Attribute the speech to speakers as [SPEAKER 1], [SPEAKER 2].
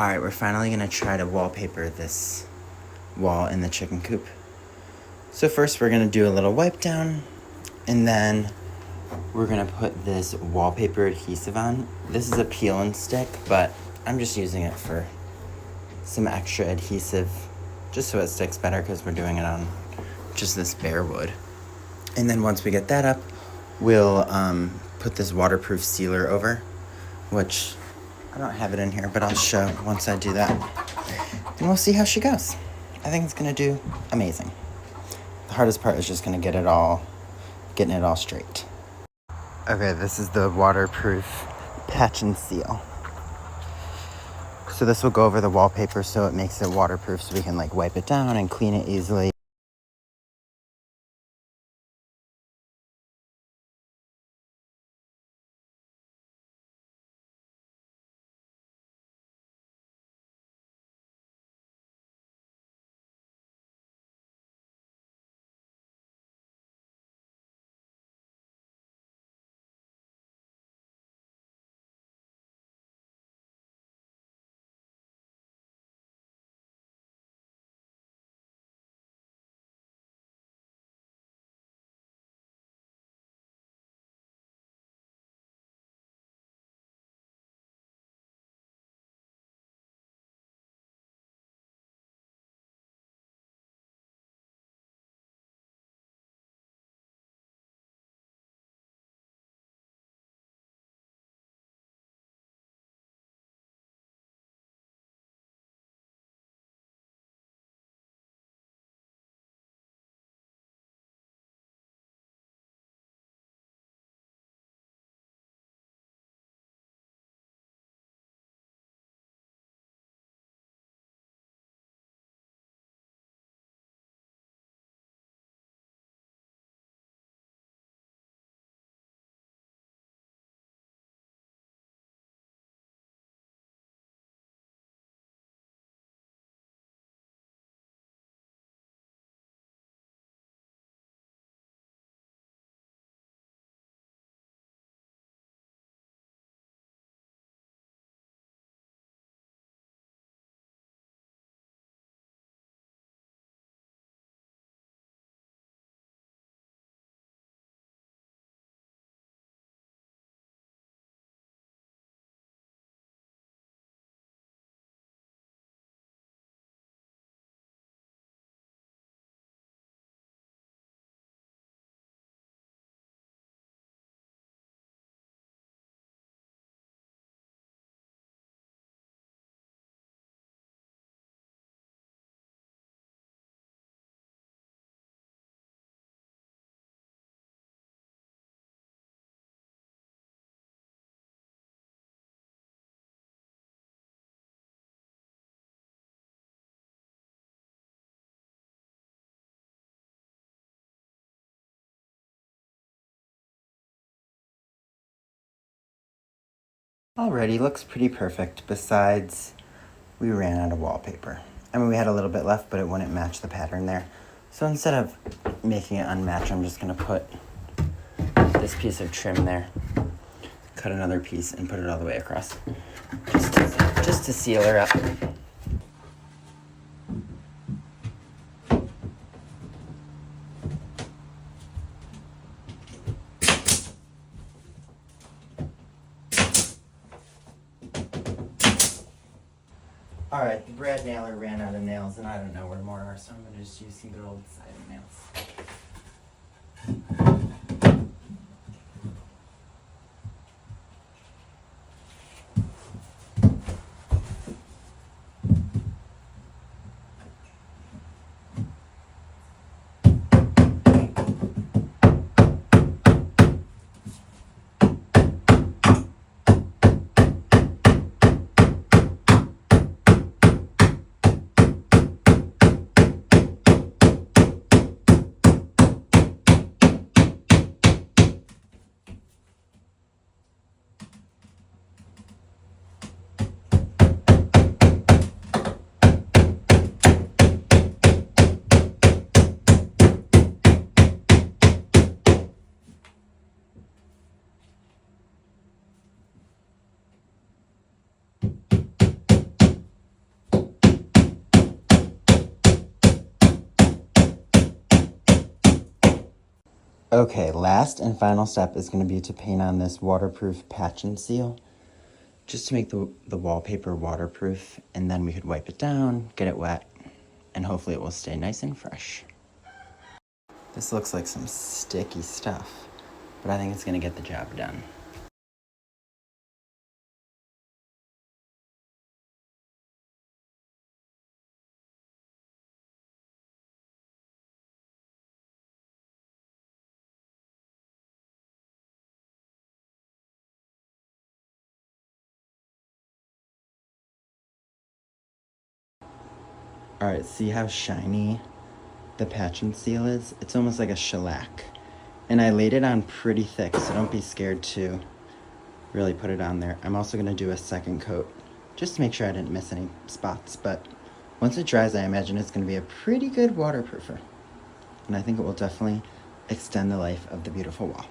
[SPEAKER 1] Alright, we're finally gonna try to wallpaper this wall in the chicken coop. So first we're gonna do a little wipe down, and then we're gonna put this wallpaper adhesive on. This is a peel and stick, but I'm just using it for some extra adhesive, just so it sticks better because we're doing it on just this bare wood. And then once we get that up, we'll put this waterproof sealer over, which I don't have it in here, but I'll show once I do that. And we'll see how she goes. I think it's gonna do amazing. The hardest part is just gonna getting it all straight. Okay, this is the waterproof patch and seal. So this will go over the wallpaper so it makes it waterproof so we can like wipe it down and clean it easily. Alrighty, looks pretty perfect, besides we ran out of wallpaper. I mean, we had a little bit left, but it wouldn't match the pattern there. So instead of making it unmatch, I'm just gonna put this piece of trim there, cut another piece, and put it all the way across, just to seal her up. Alright, the brad nailer ran out of nails, and I don't know where more are, so I'm going to just use some good old siding nails. Okay, last and final step is going to be to paint on this waterproof patch and seal, just to make the wallpaper waterproof, and then we could wipe it down, get it wet, and hopefully it will stay nice and fresh. This looks like some sticky stuff, but I think it's going to get the job done. Alright, see how shiny the patch and seal is? It's almost like a shellac. And I laid it on pretty thick, so don't be scared to really put it on there. I'm also going to do a second coat, just to make sure I didn't miss any spots. But once it dries, I imagine it's going to be a pretty good waterproofer. And I think it will definitely extend the life of the beautiful wall.